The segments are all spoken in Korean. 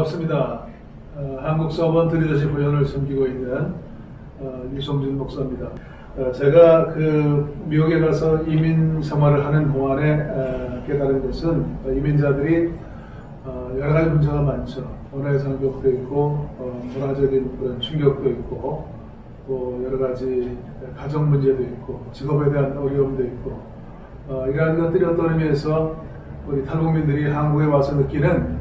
반갑습니다. 한국 서번트 리더십 훈련을 섬기고 있는 유성준 목사입니다. 제가 미국에 가서 이민 생활을 하는 동안에 깨달은 것은 이민자들이 여러 가지 문제가 많죠. 언어의 장벽도 있고 문화적인 그런 충격도 있고 또 여러 가지 가정 문제도 있고 직업에 대한 어려움도 있고 이러한 것들이 어떤 의미에서 우리 탈북민들이 한국에 와서 느끼는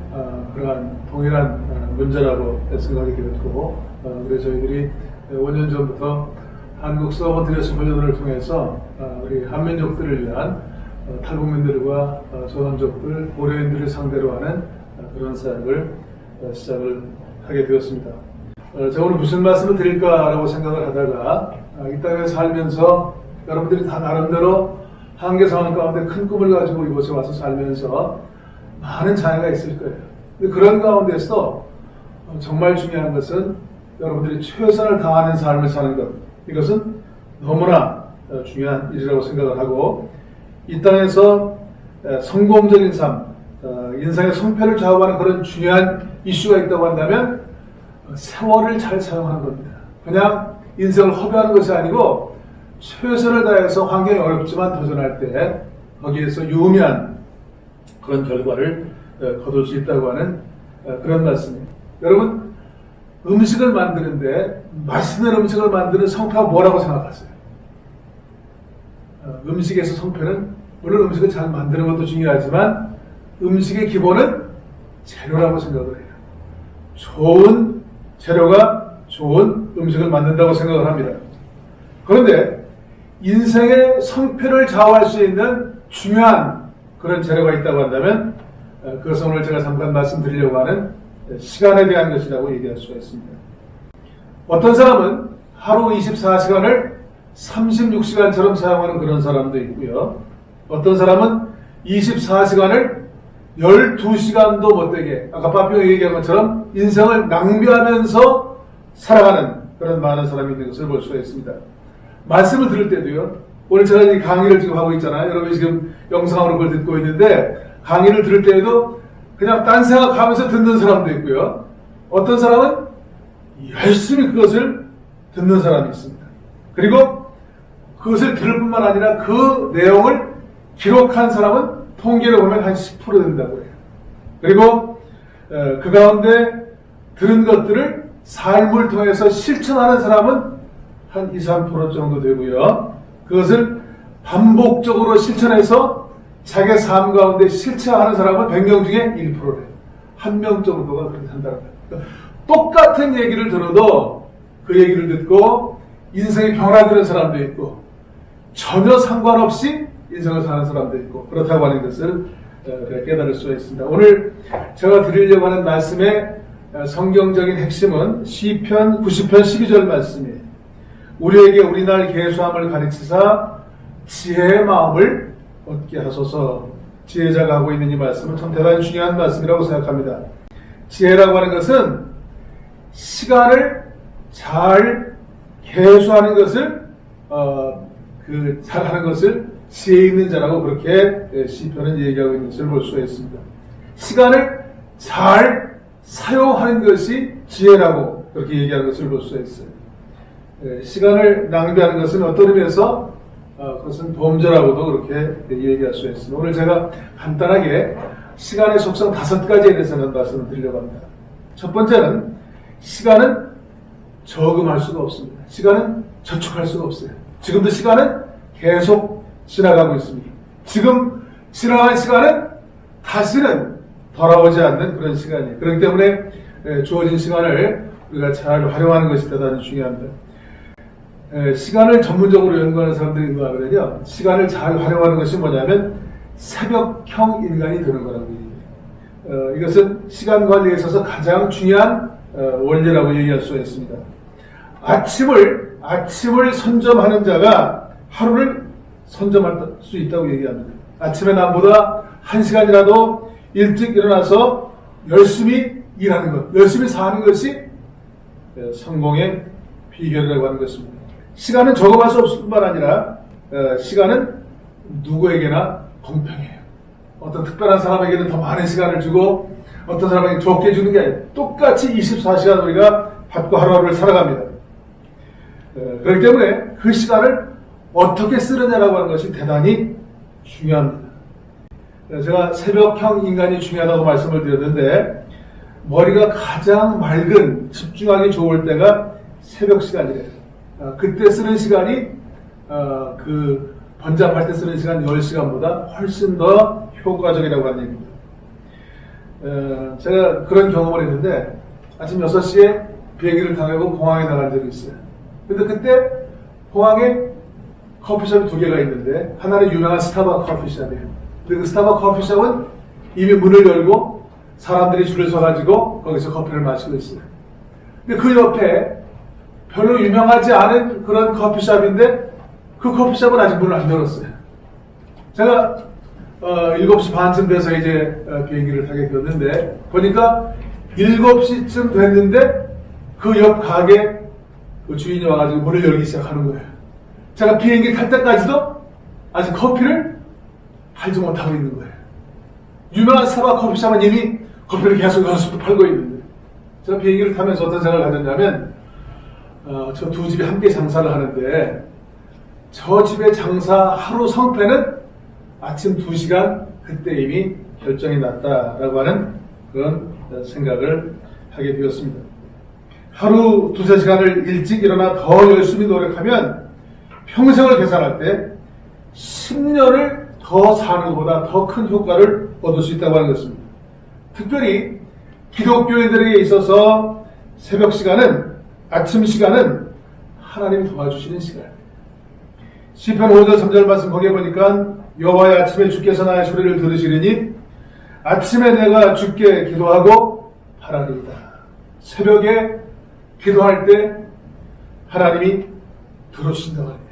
그러한 동일한 문제라고 생각이 되었고 그래서 저희들이 5년 전부터 한국 서번트 리더십 훈련을 통해서 우리 한민족들을 위한 탈북민들과 소선족들, 고려인들을 상대로 하는 그런 사역을 시작을 하게 되었습니다. 제가 오늘 무슨 말씀을 드릴까라고 생각을 하다가 이 땅에 살면서 여러분들이 다 나름대로 한계 상황 가운데 큰 꿈을 가지고 이곳에 와서 살면서 많은 장애가 있을 거예요. 근데 그런 가운데서 정말 중요한 것은 여러분들이 최선을 다하는 삶을 사는 것. 이것은 너무나 중요한 일이라고 생각을 하고 이 땅에서 성공적인 삶, 인생의 성패를 좌우하는 그런 중요한 이슈가 있다고 한다면 세월을 잘 사용하는 겁니다. 그냥 인생을 허비하는 것이 아니고 최선을 다해서 환경이 어렵지만 도전할 때 거기에서 유의미한 그런 결과를 거둘 수 있다고 하는 그런 말씀입니다. 여러분, 음식을 만드는데 맛있는 음식을 만드는 성패가 뭐라고 생각하세요? 음식에서 성패는 물론 음식을 잘 만드는 것도 중요하지만 음식의 기본은 재료라고 생각을 해요. 좋은 재료가 좋은 음식을 만든다고 생각을 합니다. 그런데 인생의 성패를 좌우할 수 있는 중요한 그런 재료가 있다고 한다면 그것은 오늘 제가 잠깐 말씀드리려고 하는 시간에 대한 것이라고 얘기할 수가 있습니다. 어떤 사람은 하루 24시간을 36시간처럼 사용하는 그런 사람도 있고요. 어떤 사람은 24시간을 12시간도 못되게 아까 빠삐가 얘기한 것처럼 인생을 낭비하면서 살아가는 그런 많은 사람이 있는 것을 볼 수가 있습니다. 말씀을 들을 때도요. 오늘 제가 이 강의를 지금 하고 있잖아요. 여러분이 지금 영상으로 그걸 듣고 있는데 강의를 들을 때에도 그냥 딴 생각하면서 듣는 사람도 있고요. 어떤 사람은 열심히 그것을 듣는 사람이 있습니다. 그리고 그것을 들을 뿐만 아니라 그 내용을 기록한 사람은 통계를 보면 한 10% 된다고 해요. 그리고 그 가운데 들은 것들을 삶을 통해서 실천하는 사람은 한 2, 3% 정도 되고요. 그것을 반복적으로 실천해서 자기 삶 가운데 실천하는 사람은 100명 중에 1%래요. 한 명 정도가 그렇게 산다는 거예요. 그러니까 똑같은 얘기를 들어도 그 얘기를 듣고 인생이 변화되는 사람도 있고 전혀 상관없이 인생을 사는 사람도 있고 그렇다고 하는 것을 깨달을 수가 있습니다. 오늘 제가 드리려고 하는 말씀의 성경적인 핵심은 시편 90편 12절 말씀이에요. 우리에게 우리날 계수함을 가르치사 지혜의 마음을 얻게 하소서. 지혜자가 하고 있는 이 말씀은 참 대단히 중요한 말씀이라고 생각합니다. 지혜라고 하는 것은 시간을 잘 계수하는 것을 잘하는 것을 지혜 있는 자라고 그렇게 시편은 얘기하고 있는 것을 볼 수가 있습니다. 시간을 잘 사용하는 것이 지혜라고 그렇게 얘기하는 것을 볼 수가 있어요. 시간을 낭비하는 것은 어떤 의미에서 그것은 범죄라고도 그렇게 얘기할 수 있습니다. 오늘 제가 간단하게 시간의 속성 5가지에 대해서 말씀을 드리려고 합니다. 첫 번째는 시간은 저금할 수가 없습니다. 시간은 저축할 수가 없어요. 지금도 시간은 계속 지나가고 있습니다. 지금 지나간 시간은 다시는 돌아오지 않는 그런 시간이에요. 그렇기 때문에 주어진 시간을 우리가 잘 활용하는 것이 대단히 중요합니다. 시간을 전문적으로 연구하는 사람들이 뭐라 그러냐? 시간을 잘 활용하는 것이 뭐냐면 새벽형 인간이 되는 거라고 얘기해요. 이것은 시간 관리에 있어서 가장 중요한 원리라고 얘기할 수가 있습니다. 아침을 선점하는 자가 하루를 선점할 수 있다고 얘기합니다. 아침에 남보다 1시간이라도 일찍 일어나서 열심히 일하는 것, 열심히 사는 것이 성공의 비결이라고 하는 것입니다. 시간은 저금할 수 없을 뿐만 아니라 시간은 누구에게나 공평해요. 어떤 특별한 사람에게는 더 많은 시간을 주고 어떤 사람에게 적게 주는 게 아니라 똑같이 24시간 우리가 받고 하루하루를 살아갑니다. 그렇기 때문에 그 시간을 어떻게 쓰느냐라고 하는 것이 대단히 중요합니다. 제가 새벽형 인간이 중요하다고 말씀을 드렸는데 머리가 가장 맑은 집중하기 좋을 때가 새벽 시간이래요. 그때 쓰는 시간이 그 번잡할 때 쓰는 시간 10시간보다 훨씬 더 효과적이라고 하는 얘기입니다. 제가 그런 경험을 했는데 아침 6시에 비행기를 타고 공항에 나간 적이 있어요. 근데 그때 공항에 커피숍이 2개가 있는데 하나는 유명한 스타벅 커피숍이에요. 근데 그 스타벅 커피숍은 이미 문을 열고 사람들이 줄을 서가지고 거기서 커피를 마시고 있어요. 근데 그 옆에 별로 유명하지 않은 그런 커피숍인데 그 커피숍은 아직 문을 안 열었어요. 제가 7시 반쯤 돼서 이제 비행기를 타게 되었는데 보니까 7시쯤 됐는데 그 옆 가게 그 주인이 와가지고 문을 열기 시작하는 거예요. 제가 비행기 탈 때까지도 아직 커피를 팔지 못하고 있는 거예요. 유명한 스타벅 커피숍은 이미 커피를 계속 연습도 팔고 있는데 제가 비행기를 타면서 어떤 생각을 가졌냐면 저 두 집이 함께 장사를 하는데 저 집의 장사 하루 성패는 아침 2시간 그때 이미 결정이 났다라고 하는 그런 생각을 하게 되었습니다. 하루 2-3시간을 일찍 일어나 더 열심히 노력하면 평생을 계산할 때 10년을 더 사는 것보다 더 큰 효과를 얻을 수 있다고 하는 것입니다. 특별히 기독교인들에게 있어서 새벽 시간은 아침 시간은 하나님이 도와주시는 시간. 시편 5절 3절 말씀 거기에 보니까 여호와의 아침에 주께서 나의 소리를 들으시리니 아침에 내가 주께 기도하고 바라리이다. 새벽에 기도할 때 하나님이 들어주신다고 합니다.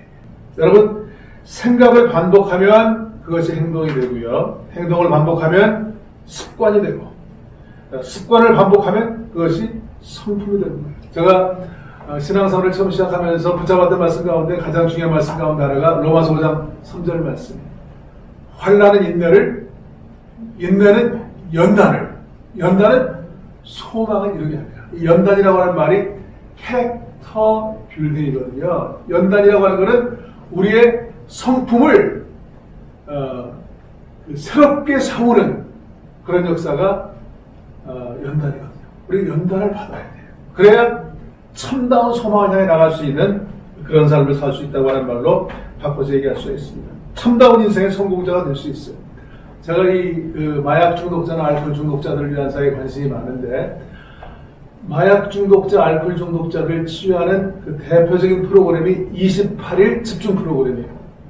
여러분 생각을 반복하면 그것이 행동이 되고요. 행동을 반복하면 습관이 되고 습관을 반복하면 그것이 성품이 되는 거예요. 제가 신앙생활을 처음 시작하면서 붙잡았던 말씀 가운데 가장 중요한 말씀 가운데 하나가 로마서 5장 3절 말씀입니다. 환난은 인내를, 인내는 연단을, 연단은 소망을 이루게 합니다. 이 연단이라고 하는 말이 캐릭터 빌딩이거든요. 연단이라고 하는 것은 우리의 성품을 새롭게 세우는 그런 역사가 연단이거든요. 우리 연단을 받아야 돼요. 그래야 참다운 소망을 향해 나갈 수 있는 그런 삶을 살 수 있다고 하는 말로 바꿔서 얘기할 수 있습니다. 참다운 인생의 성공자가 될 수 있어요. 제가 이 마약 중독자나 알코올 중독자들을 위한 사회에 관심이 많은데 마약 중독자, 알코올 중독자를 치유하는 그 대표적인 프로그램이 28일 집중 프로그램이에요.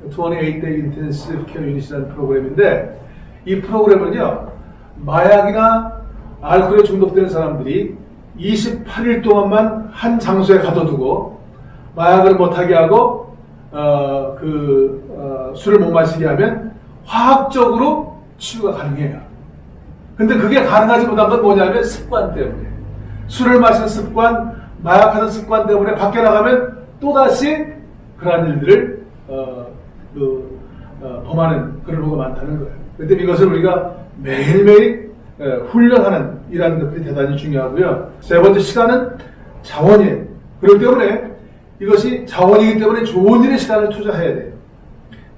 28day Intensive Care Unit이라는 프로그램인데 이 프로그램은요 마약이나 알코올에 중독되는 사람들이 28일 동안만 한 장소에 가둬두고 마약을 못하게 하고 술을 못 마시게 하면 화학적으로 치유가 가능해요. 근데 그게 가능하지 못한 건 뭐냐면 습관 때문에 술을 마시는 습관, 마약하는 습관 때문에 밖에 나가면 또다시 그러한 일들을 범하는 그런 경우가 많다는 거예요. 그런데 이것을 우리가 매일매일 훈련하는 이라는 것들이 대단히 중요하고요. 세 번째 시간은 자원이에요. 그렇기 때문에 이것이 자원이기 때문에 좋은 일에 시간을 투자해야 돼요.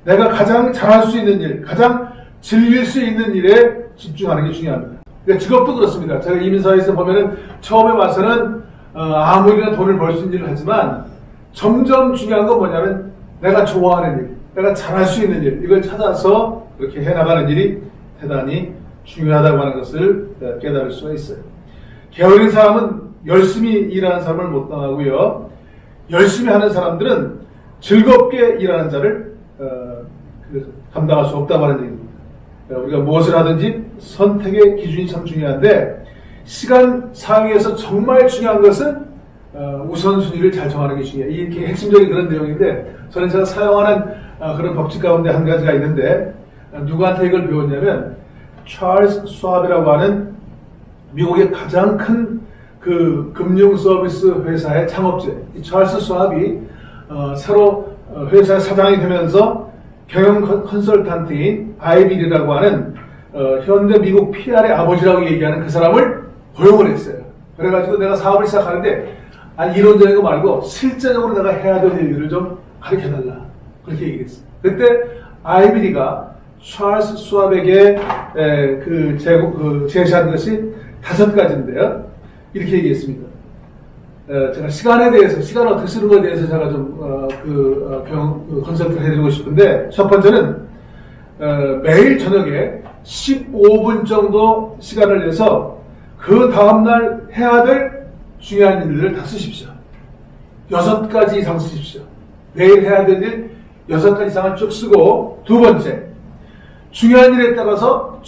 내가 가장 잘할 수 있는 일, 가장 즐길 수 있는 일에 집중하는 게 중요합니다. 그러니까 직업도 그렇습니다. 제가 이민사회에서 보면은 처음에 와서는 아무리나 돈을 벌 수 있는 일을 하지만 점점 중요한 건 뭐냐면 내가 좋아하는 일, 내가 잘할 수 있는 일, 이걸 찾아서 그렇게 해나가는 일이 대단히 중요하다고 하는 것을 깨달을 수가 있어요. 게으른 사람은 열심히 일하는 사람을 못 당하고요. 열심히 하는 사람들은 즐겁게 일하는 자를 감당할 수 없다고 하는 얘기입니다. 우리가 무엇을 하든지 선택의 기준이 참 중요한데 시간 상위에서 정말 중요한 것은 우선순위를 잘 정하는 게 중요해요. 이게 핵심적인 그런 내용인데 저는 제가 사용하는 그런 법칙 가운데 한 가지가 있는데 누구한테 이걸 배웠냐면 찰스 스왑이라고 하는 미국의 가장 큰 그 금융 서비스 회사의 창업주예요. 이 찰스 스왑이 새로 회사의 사장이 되면서 경영 컨설턴트인 IB라고 하는 현대 미국 PR의 아버지라고 얘기하는 그 사람을 고용을 했어요. 그래가지고 내가 사업을 시작하는데 아니 이론적인 거 말고 실제적으로 내가 해야 될 일들을 좀 가르쳐달라. 그렇게 얘기를 했어요. 그때 아이비리가 찰스 수왑에게 제시한 것이 5가지인데요. 이렇게 얘기했습니다. 제가 시간에 대해서, 시간을 어떻게 쓰는 것에 대해서 제가 좀, 컨설팅을 해드리고 싶은데, 첫 번째는, 매일 저녁에 15분 정도 시간을 내서 그 다음날 해야 될 중요한 일들을 다 쓰십시오. 6가지 이상 쓰십시오. 매일 해야 될 일 6가지 이상을 쭉 쓰고, 두 번째, 중요한 일에 따라서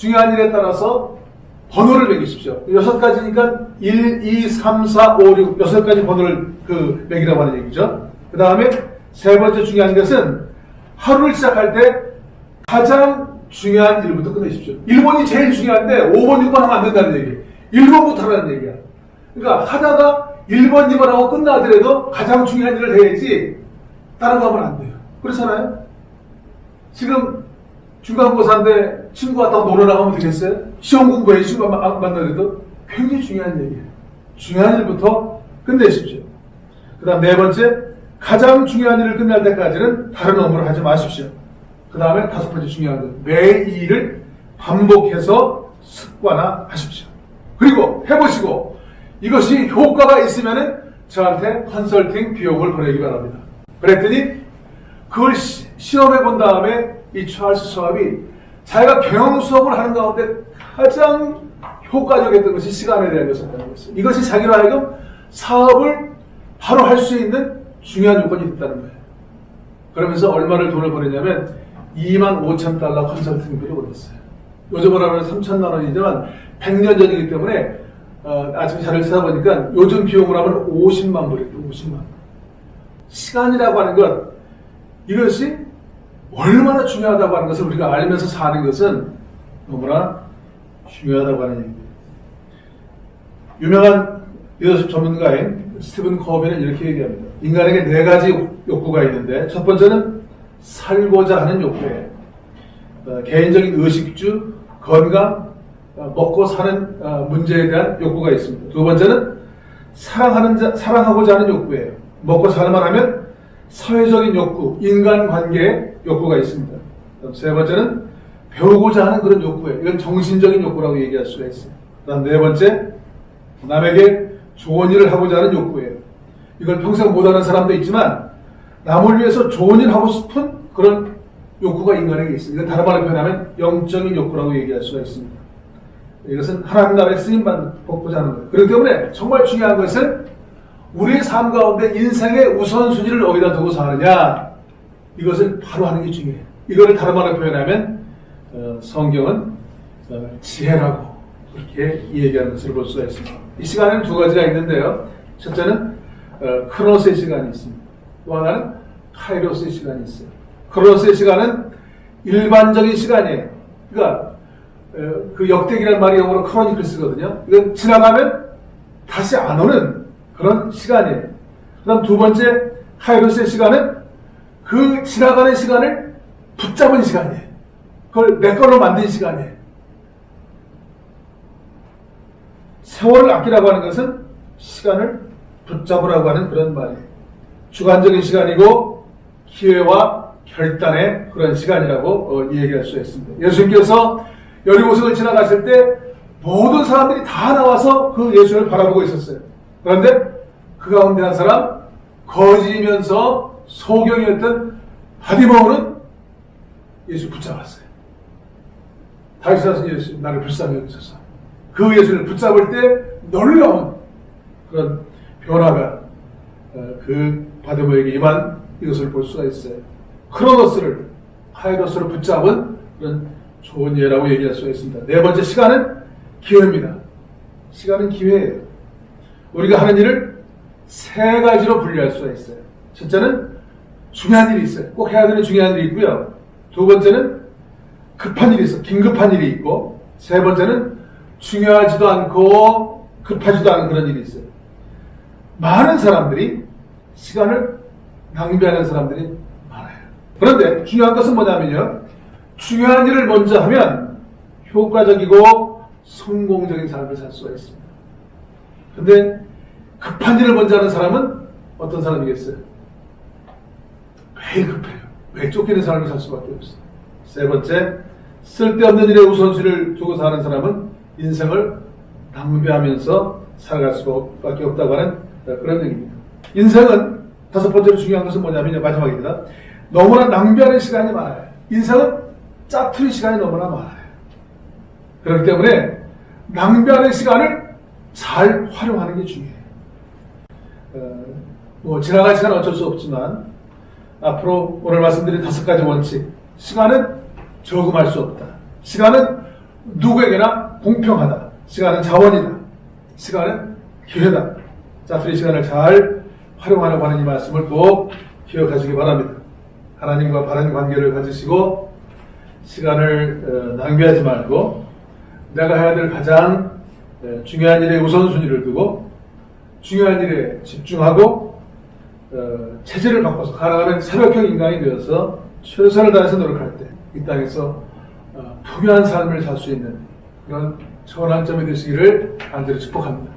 번호를 매기십시오. 6가지니까 1, 2, 3, 4, 5, 6, 6가지 번호를 매기라고 하는 얘기죠. 그 다음에 세 번째 중요한 것은 하루를 시작할 때 가장 중요한 일부터 끝내십시오. 1번이 제일 중요한데 5번, 6번 하면 안 된다는 얘기예요. 1번부터 하라는 얘기야. 그러니까 하다가 1번, 2번 하고 끝나더라도 가장 중요한 일을 해야지 다른 거 하면 안 돼요. 그렇잖아요? 지금 중간고사인데 친구 왔다고 놀러 나가면 되겠어요? 시험 공부해 친구 만나더라도 굉장히 중요한 얘기예요. 중요한 일부터 끝내십시오. 그 다음 네 번째, 가장 중요한 일을 끝날 때까지는 다른 업무를 하지 마십시오. 그 다음에 5번째 중요한 것, 매일 이 일을 반복해서 습관화하십시오. 그리고 해보시고 이것이 효과가 있으면 저한테 컨설팅 비용을 보내기 바랍니다. 그랬더니 그걸 시험해 본 다음에 이 찰스 수왑이 자기가 경영 수업을 하는 가운데 가장 효과적이었던 것이 시간에 대한 것이었다는 것이죠. 이것이 자기로 하여금 사업을 바로 할 수 있는 중요한 요건이 됐다는 거예요. 그러면서 얼마를 돈을 보냈냐면 25,000달러 컨설팅비를 보냈어요. 요즘으로 하면 3,000만 원이지만 100년 전이기 때문에 아침에 자료를 찾아보니까 요즘 비용으로 하면 50만 불이에요. 50만. 시간이라고 하는 것, 이것이 얼마나 중요하다고 하는 것을 우리가 알면서 사는 것은 너무나 중요하다고 하는 얘기입니다. 유명한 리더십 전문가인 스티븐 커비는 이렇게 얘기합니다. 인간에게 4가지 욕구가 있는데 첫 번째는 살고자 하는 욕구예요. 개인적인 의식주, 건강, 먹고 사는 문제에 대한 욕구가 있습니다. 두 번째는 사랑하고자 하는 욕구예요. 먹고 살만 하면 사회적인 욕구, 인간관계의 욕구가 있습니다. 세 번째는 배우고자 하는 그런 욕구예요. 이건 정신적인 욕구라고 얘기할 수가 있어요. 그다음 네 번째, 남에게 좋은 일을 하고자 하는 욕구예요. 이걸 평생 못하는 사람도 있지만 남을 위해서 좋은 일을 하고 싶은 그런 욕구가 인간에게 있습니다. 이건 다른 말로 표현하면 영적인 욕구라고 얘기할 수가 있습니다. 이것은 하나님 나라에 쓰임받고자 하는 거예요. 그렇기 때문에 정말 중요한 것은 우리의 삶 가운데 인생의 우선순위를 어디다 두고 사느냐, 이것을 바로 하는 게 중요해요. 이거를 다른 말로 표현하면 성경은 지혜라고 그렇게 얘기하는 것을 볼 수가 있습니다. 이 시간에는 2가지가 있는데요. 첫째는 크로노스의 시간이 있습니다. 또 하나는 카이로스의 시간이 있어요. 크로노스의 시간은 일반적인 시간이에요. 그러니까 그 역대기라는 말이 영어로 크로니클스거든요. 이건 지나가면 다시 안 오는 그런 시간이에요. 그 다음 두 번째 카이로스의 시간은 그 지나가는 시간을 붙잡은 시간이에요. 그걸 내 걸로 만든 시간이에요. 세월을 아끼라고 하는 것은 시간을 붙잡으라고 하는 그런 말이에요. 주관적인 시간이고 기회와 결단의 그런 시간이라고 얘기할 수 있습니다. 예수님께서 여리고성을 지나가실 때 모든 사람들이 다 나와서 그 예수를 바라보고 있었어요. 그런데 그 가운데 한 사람, 거지면서 소경이었던 바디마오는 예수 붙잡았어요. 다윗이 예수, 나를 불쌍히 여기소서. 그 예수를 붙잡을 때 놀라운 그런 변화가 그 바디마오에게 임한 이것을 볼 수가 있어요. 크로노스를, 카이로스를 붙잡은 그런 좋은 예라고 얘기할 수가 있습니다. 네 번째, 시간은 기회입니다. 시간은 기회예요. 우리가 하는 일을 3가지로 분류할 수가 있어요. 첫째는 중요한 일이 있어요. 꼭 해야 되는 중요한 일이 있고요. 두 번째는 급한 일이 있어요. 긴급한 일이 있고, 세 번째는 중요하지도 않고 급하지도 않은 그런 일이 있어요. 많은 사람들이 시간을 낭비하는 사람들이 많아요. 그런데 중요한 것은 뭐냐면요, 중요한 일을 먼저 하면 효과적이고 성공적인 삶을 살 수가 있습니다. 근데 급한 일을 먼저 하는 사람은 어떤 사람이겠어요? 매일 급해요. 왜 쫓기는 삶을 살 수밖에 없어요. 세 번째, 쓸데없는 일에 우선순위를 두고 사는 사람은 인생을 낭비하면서 살아갈 수밖에 없다고 하는 그런 얘기입니다. 인생은 다섯 번째로 중요한 것은 뭐냐면 마지막입니다. 너무나 낭비하는 시간이 많아요. 인생은 짜투리 시간이 너무나 많아요. 그렇기 때문에 낭비하는 시간을 잘 활용하는 게 중요해요. 지나갈 시간은 어쩔 수 없지만 앞으로 오늘 말씀드린 5가지 원칙. 시간은 저금할 수 없다. 시간은 누구에게나 공평하다. 시간은 자원이다. 시간은 기회다. 짜투리 시간을 잘 활용하려고 하는 이 말씀을 꼭 기억하시기 바랍니다. 하나님과 바른 관계를 가지시고 시간을 낭비하지 말고 내가 해야 될 가장 중요한 일에 우선순위를 두고 중요한 일에 집중하고 체질을 바꿔서 가능하면 새벽형 인간이 되어서 최선을 다해서 노력할 때 이 땅에서 풍요한 삶을 살 수 있는 그런 전환점이 되시기를 간절히 축복합니다.